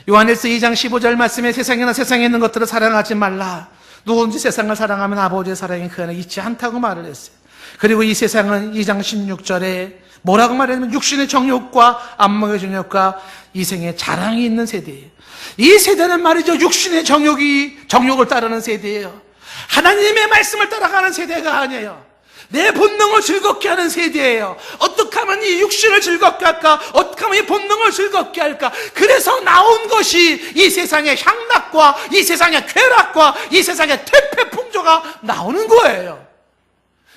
S1: 요한일서 2장 15절 말씀에 세상에 있는 것들을 사랑하지 말라. 누구든지 세상을 사랑하면 아버지의 사랑이 그 안에 있지 않다고 말을 했어요. 그리고 이 세상은 2장 16절에 뭐라고 말하냐면 육신의 정욕과 안목의 정욕과 이생의 자랑이 있는 세대예요. 이 세대는 말이죠, 육신의 정욕을 따르는 세대예요. 하나님의 말씀을 따라가는 세대가 아니에요. 내 본능을 즐겁게 하는 세대예요. 어떻게 하면 이 육신을 즐겁게 할까? 어떻게 하면 이 본능을 즐겁게 할까? 그래서 나온 것이 이 세상의 향락과 이 세상의 쾌락과 이 세상의 퇴폐풍조가 나오는 거예요.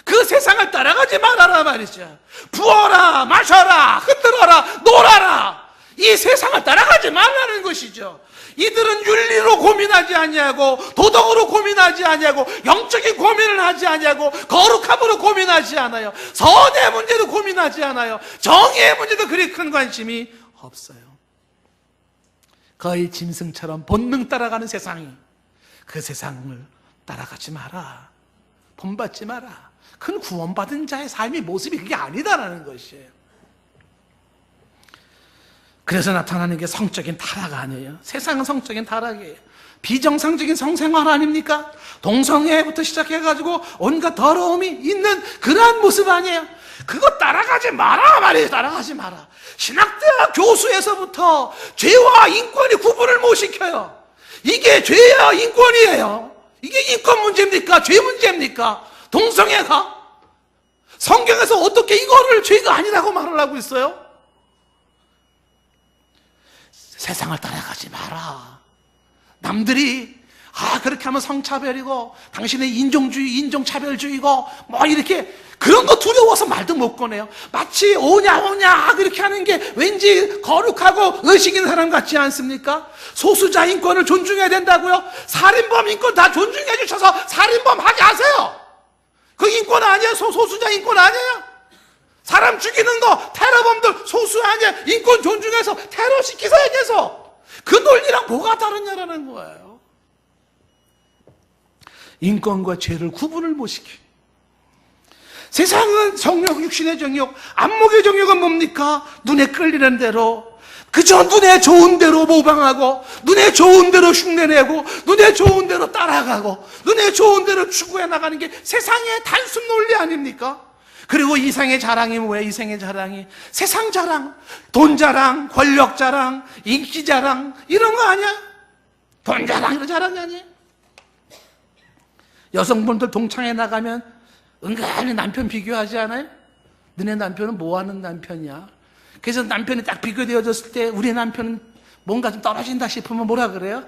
S1: 그 세상을 따라가지 말아라 말이죠. 부어라, 마셔라, 흔들어라, 놀아라. 이 세상을 따라가지 말라는 것이죠. 이들은 윤리로 고민하지 아니하고 도덕으로 고민하지 아니하고 영적인 고민을 하지 아니하고 거룩함으로 고민하지 않아요. 선의 문제도 고민하지 않아요. 정의의 문제도 그리 큰 관심이 없어요. 거의 짐승처럼 본능 따라가는 세상이, 그 세상을 따라가지 마라. 본받지 마라. 큰 구원받은 자의 삶의 모습이 그게 아니다라는 것이에요. 그래서 나타나는 게 성적인 타락 아니에요. 세상은 성적인 타락이에요. 비정상적인 성생활 아닙니까? 동성애부터 시작해가지고 온갖 더러움이 있는 그러한 모습 아니에요. 그거 따라가지 마라 말이에요. 따라가지 마라. 신학대학 교수에서부터 죄와 인권이 구분을 못 시켜요. 이게 죄야 인권이에요. 이게 인권 문제입니까? 죄 문제입니까? 동성애가? 성경에서 어떻게 이거를 죄가 아니라고 말을 하고 있어요? 세상을 따라가지 마라. 남들이 그렇게 하면 성차별이고 당신의 인종주의, 인종차별주의고 뭐 이렇게 그런 거 두려워서 말도 못 꺼내요. 마치 오냐 그렇게 하는 게 왠지 거룩하고 의식 있는 사람 같지 않습니까? 소수자 인권을 존중해야 된다고요? 살인범 인권 다 존중해 주셔서 살인범 하게 하세요. 그 인권 아니에요? 소수자 인권 아니에요? 사람 죽이는 거, 테러범들 소수 아니야. 인권 존중해서 테러 시키세요, 계속. 그 논리랑 뭐가 다르냐라는 거예요. 인권과 죄를 구분을 못 시켜. 세상은 정욕, 육신의 정욕, 안목의 정욕은 뭡니까? 눈에 끌리는 대로, 그저 눈에 좋은 대로 모방하고, 눈에 좋은 대로 흉내내고, 눈에 좋은 대로 따라가고, 눈에 좋은 대로 추구해 나가는 게 세상의 단순 논리 아닙니까? 그리고 이생의 자랑이 뭐예요? 이생의 자랑이 세상 자랑, 돈 자랑, 권력 자랑, 인기 자랑 이런 거 아니야? 돈 자랑 이런 자랑이 아니에요? 여성분들 동창회 나가면 은근히 남편 비교하지 않아요? 너네 남편은 뭐 하는 남편이야? 그래서 남편이 딱 비교되어졌을 때 우리 남편은 뭔가 좀 떨어진다 싶으면 뭐라 그래요?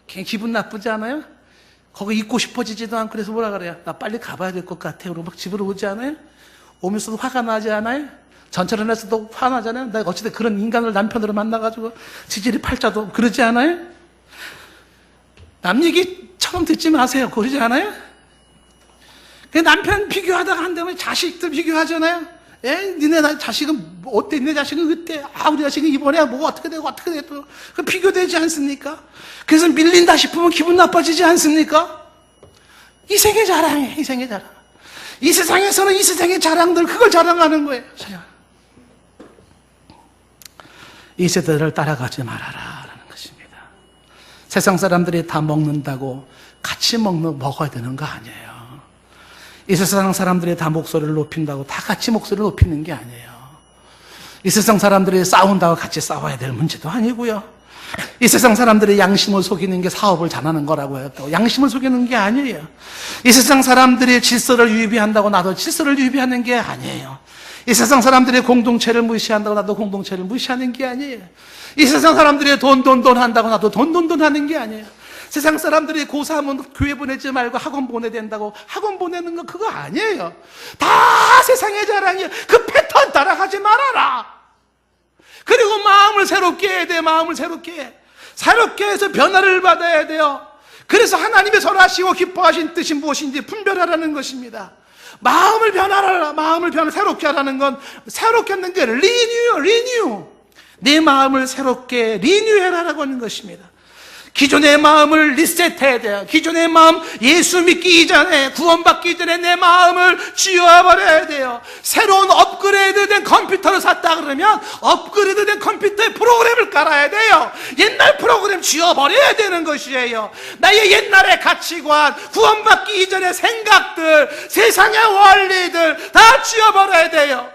S1: 그냥 기분 나쁘지 않아요? 거기 있고 싶어지지도 않고 그래서 뭐라 그래요? 나 빨리 가봐야 될 것 같아. 그러고 막 집으로 오지 않아요? 오면서도 화가 나지 않아요? 전철안에서도 화나잖아요? 내가 어쨌든 그런 인간을 남편으로 만나가지고 지질이 팔자도 그러지 않아요? 남 얘기처럼 듣지 마세요. 그러지 않아요? 남편 비교하다가 한 다음에 자식들 비교하잖아요? 니네 자식은 어때? 니네 자식은 그때 우리 자식은 이번에 뭐 어떻게 되고 그 비교되지 않습니까? 그래서 밀린다 싶으면 기분 나빠지지 않습니까? 이생의 자랑이에요. 이생의 자랑. 이 세상에서는 이 세상의 자랑들 그걸 자랑하는 거예요. 이 세대를 따라가지 말아라라는 것입니다. 세상 사람들이 다 먹는다고 같이 먹어야 되는 거 아니에요. 이 세상 사람들이 다 목소리를 높인다고 다 같이 목소리를 높이는 게 아니에요. 이 세상 사람들이 싸운다고 같이 싸워야 될 문제도 아니고요. 이 세상 사람들이 양심을 속이는 게 사업을 잘하는 거라고 해요. 또 양심을 속이는 게 아니에요. 이 세상 사람들이 질서를 유지한다고 나도 질서를 유지하는 게 아니에요. 이 세상 사람들이 공동체를 무시한다고 나도 공동체를 무시하는 게 아니에요. 이 세상 사람들이 돈 한다고 나도 돈 하는 게 아니에요. 세상 사람들이 고3은 교회 보내지 말고 학원 보내야 된다고 학원 보내는 거 그거 아니에요. 다 세상의 자랑이에요. 그 패턴 따라가지 말아라. 그리고 마음을 새롭게 해야 돼. 마음을 새롭게 해. 새롭게 해서 변화를 받아야 돼요. 그래서 하나님의 선하시고 기뻐하신 뜻이 무엇인지 분별하라는 것입니다. 마음을 변화하라. 마음을 새롭게 하라는 건 새롭게 하는 게 리뉴. 내 마음을 새롭게 리뉴해라라고 하는 것입니다. 기존의 마음을 리셋해야 돼요. 기존의 마음, 예수 믿기 이전에, 구원받기 전에 내 마음을 지워버려야 돼요. 새로운 업그레이드된 컴퓨터를 샀다 그러면 업그레이드된 컴퓨터에 프로그램을 깔아야 돼요. 옛날 프로그램 지워버려야 되는 것이에요. 나의 옛날의 가치관, 구원받기 이전의 생각들, 세상의 원리들 다 지워버려야 돼요.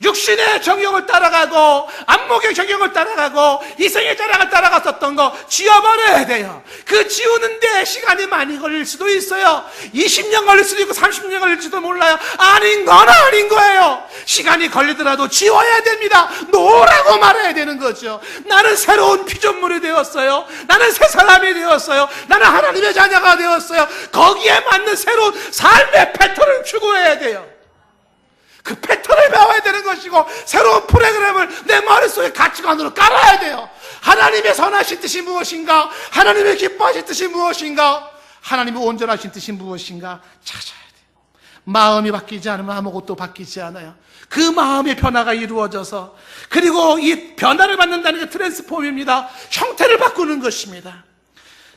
S1: 육신의 정욕을 따라가고 안목의 정욕을 따라가고 이생의 자랑을 따라갔었던 거 지워버려야 돼요. 그 지우는데 시간이 많이 걸릴 수도 있어요. 20년 걸릴 수도 있고 30년 걸릴지도 몰라요. 아닌 건 아닌 거예요. 시간이 걸리더라도 지워야 됩니다. 놓으라고 말해야 되는 거죠. 나는 새로운 피조물이 되었어요. 나는 새 사람이 되었어요. 나는 하나님의 자녀가 되었어요. 거기에 맞는 새로운 삶의 패턴을 추구해야 돼요. 그 패턴을 배워야 되는 것이고 새로운 프로그램을 내 머릿속에 가치관으로 깔아야 돼요. 하나님의 선하신 뜻이 무엇인가? 하나님의 기뻐하신 뜻이 무엇인가? 하나님의 온전하신 뜻이 무엇인가? 찾아야 돼요. 마음이 바뀌지 않으면 아무것도 바뀌지 않아요. 그 마음의 변화가 이루어져서, 그리고 이 변화를 받는다는 게 트랜스폼입니다. 형태를 바꾸는 것입니다.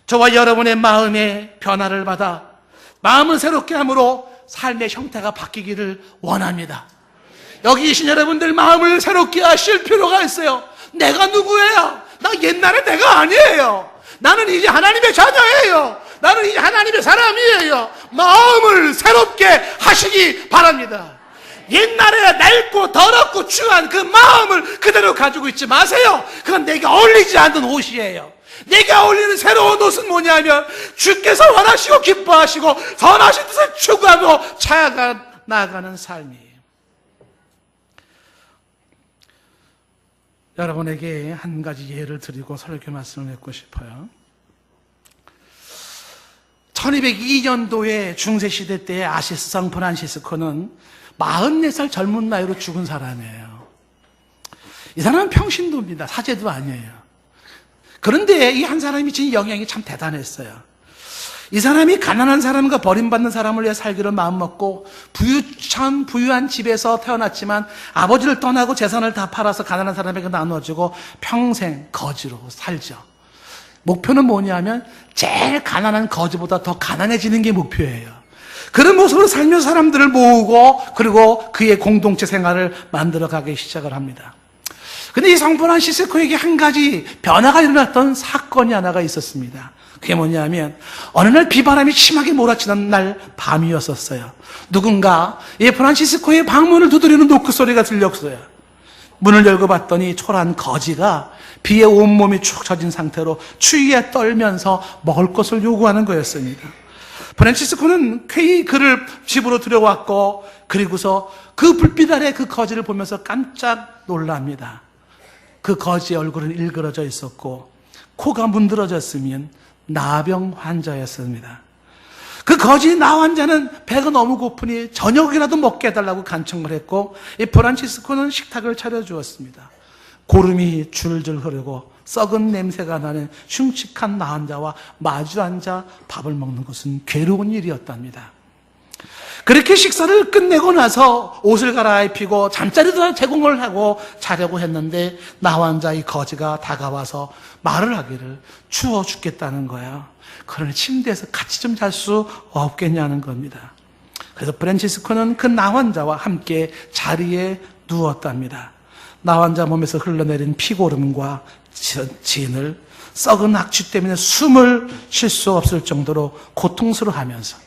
S1: 저와 여러분의 마음의 변화를 받아 마음을 새롭게 함으로 삶의 형태가 바뀌기를 원합니다. 여기 계신 여러분들 마음을 새롭게 하실 필요가 있어요. 내가 누구예요? 나 옛날에 내가 아니에요. 나는 이제 하나님의 자녀예요. 나는 이제 하나님의 사람이에요. 마음을 새롭게 하시기 바랍니다. 옛날에 낡고 더럽고 추한 그 마음을 그대로 가지고 있지 마세요. 그건 내게 어울리지 않는 옷이에요. 내게 어울리는 새로운 옷은 뭐냐면 주께서 원하시고 기뻐하시고 선하신 뜻을 추구하며 차가 나아가는 삶이에요. 여러분에게 한 가지 예를 드리고 설교 말씀을 맺고 싶어요. 1202년도에 중세시대 때의 아시스 성 프란시스코는 44살 젊은 나이로 죽은 사람이에요. 이 사람은 평신도입니다. 사제도 아니에요. 그런데 이 한 사람이 진 영향이 참 대단했어요. 이 사람이 가난한 사람과 버림받는 사람을 위해 살기로 마음먹고 부유한 집에서 태어났지만 아버지를 떠나고 재산을 다 팔아서 가난한 사람에게 나눠주고 평생 거지로 살죠. 목표는 뭐냐면 제일 가난한 거지보다 더 가난해지는 게 목표예요. 그런 모습으로 살면서 사람들을 모으고 그리고 그의 공동체 생활을 만들어가기 시작을 합니다. 근데 이 성 프란시스코에게 한 가지 변화가 일어났던 사건이 하나가 있었습니다. 그게 뭐냐면 어느 날 비바람이 심하게 몰아치는 날 밤이었었어요. 누군가 이 프란시스코의 방문을 두드리는 노크 소리가 들렸어요. 문을 열고 봤더니 초라한 거지가 비에 온몸이 축 젖은 상태로 추위에 떨면서 먹을 것을 요구하는 거였습니다. 프란시스코는 쾌히 그를 집으로 들여왔고 그리고서 그 불빛 아래 그 거지를 보면서 깜짝 놀랍니다. 그 거지의 얼굴은 일그러져 있었고 코가 문드러졌으면 나병 환자였습니다. 그 거지 나 환자는 배가 너무 고프니 저녁이라도 먹게 해달라고 간청을 했고 이 프란시스코는 식탁을 차려주었습니다. 고름이 줄줄 흐르고 썩은 냄새가 나는 흉측한 나 환자와 마주 앉아 밥을 먹는 것은 괴로운 일이었답니다. 그렇게 식사를 끝내고 나서 옷을 갈아입히고 잠자리도 제공을 하고 자려고 했는데 나 환자 이 거지가 다가와서 말을 하기를 추워 죽겠다는 거야. 그러니 침대에서 같이 좀 잘 수 없겠냐는 겁니다. 그래서 프란시스코는 그 나 환자와 함께 자리에 누웠답니다. 나 환자 몸에서 흘러내린 피고름과 진을 썩은 악취 때문에 숨을 쉴 수 없을 정도로 고통스러워하면서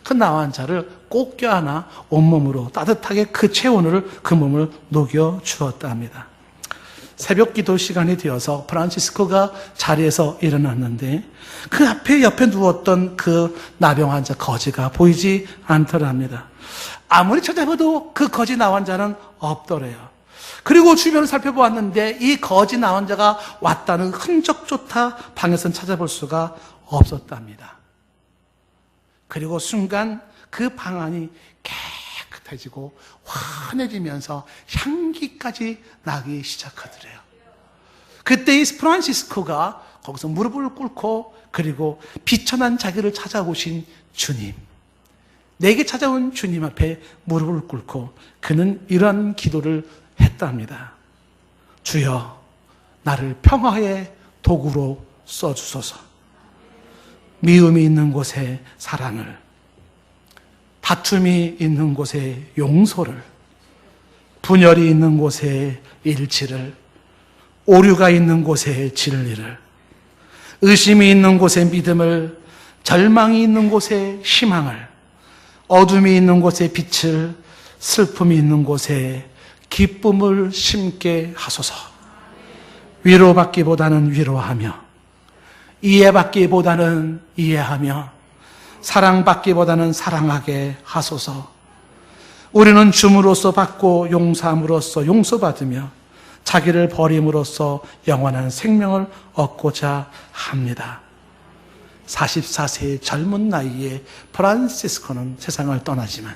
S1: 그 나 환자를 꼭 껴안아 온몸으로 따뜻하게 그 체온을 그 몸을 녹여 주었다 합니다. 새벽 기도 시간이 되어서 프란시스코가 자리에서 일어났는데 그 앞에 옆에 누웠던 그 나병 환자 거지가 보이지 않더랍니다. 아무리 찾아봐도 그 거지 나 환자는 없더래요. 그리고 주변을 살펴보았는데 이 거지 나 환자가 왔다는 흔적조차 방에선 찾아볼 수가 없었답니다. 그리고 순간 그 방 안이 깨끗해지고 환해지면서 향기까지 나기 시작하더래요. 그때 이 프란시스코가 거기서 무릎을 꿇고 그리고 비천한 자기를 찾아오신 주님, 내게 찾아온 주님 앞에 무릎을 꿇고 그는 이런 기도를 했답니다. 주여, 나를 평화의 도구로 써주소서. 미움이 있는 곳에 사랑을, 다툼이 있는 곳에 용서를, 분열이 있는 곳에 일치를, 오류가 있는 곳에 진리를, 의심이 있는 곳에 믿음을, 절망이 있는 곳에 희망을, 어둠이 있는 곳에 빛을, 슬픔이 있는 곳에 기쁨을 심게 하소서. 위로받기보다는 위로하며, 이해받기보다는 이해하며, 사랑받기보다는 사랑하게 하소서. 우리는 줌으로써 받고 용서함으로써 용서받으며 자기를 버림으로써 영원한 생명을 얻고자 합니다. 44세의 젊은 나이에 프란시스코는 세상을 떠나지만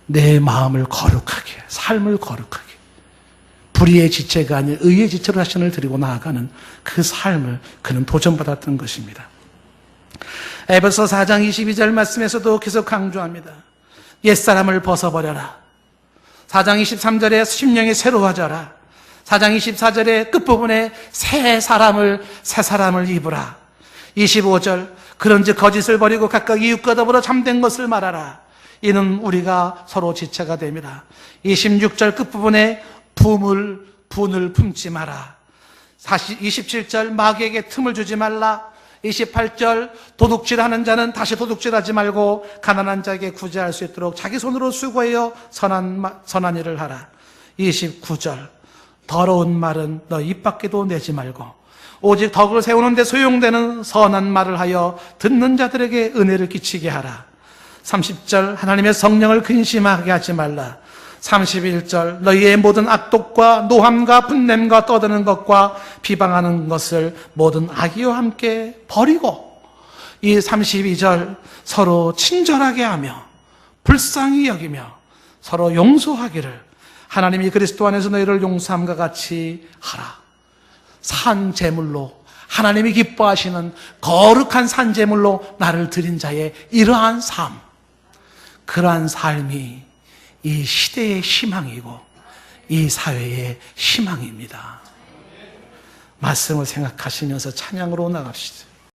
S1: 내 마음을 거룩하게, 삶을 거룩하게, 불의의 지체가 아닌 의의 지체로 자신을 드리고 나아가는 그 삶을 그는 도전받았던 것입니다. 에베소 4장 22절 말씀에서도 계속 강조합니다. 옛사람을 벗어버려라. 4장 23절에 심령이 새로워져라. 4장 24절의 끝부분에 새 사람을 입으라. 25절, 그런즉 거짓을 버리고 각각 이웃과 더불어 참된 것을 말하라. 이는 우리가 서로 지체가 됩니다. 26절 끝부분에 분을 품지 마라. 27절, 마귀에게 틈을 주지 말라. 28절, 도둑질하는 자는 다시 도둑질하지 말고 가난한 자에게 구제할 수 있도록 자기 손으로 수고하여 선한 일을 하라. 29절, 더러운 말은 너 입 밖에도 내지 말고 오직 덕을 세우는 데 소용되는 선한 말을 하여 듣는 자들에게 은혜를 끼치게 하라. 30절, 하나님의 성령을 근심하게 하지 말라. 31절, 너희의 모든 악독과 노함과 분냄과 떠드는 것과 비방하는 것을 모든 악의와 함께 버리고, 이 32절, 서로 친절하게 하며 불쌍히 여기며 서로 용서하기를 하나님이 그리스도 안에서 너희를 용서함과 같이 하라. 산제물로, 하나님이 기뻐하시는 거룩한 산제물로 나를 드린 자의 이러한 삶, 그러한 삶이 이 시대의 희망이고 이 사회의 희망입니다. 말씀을 생각하시면서 찬양으로 나갑시다.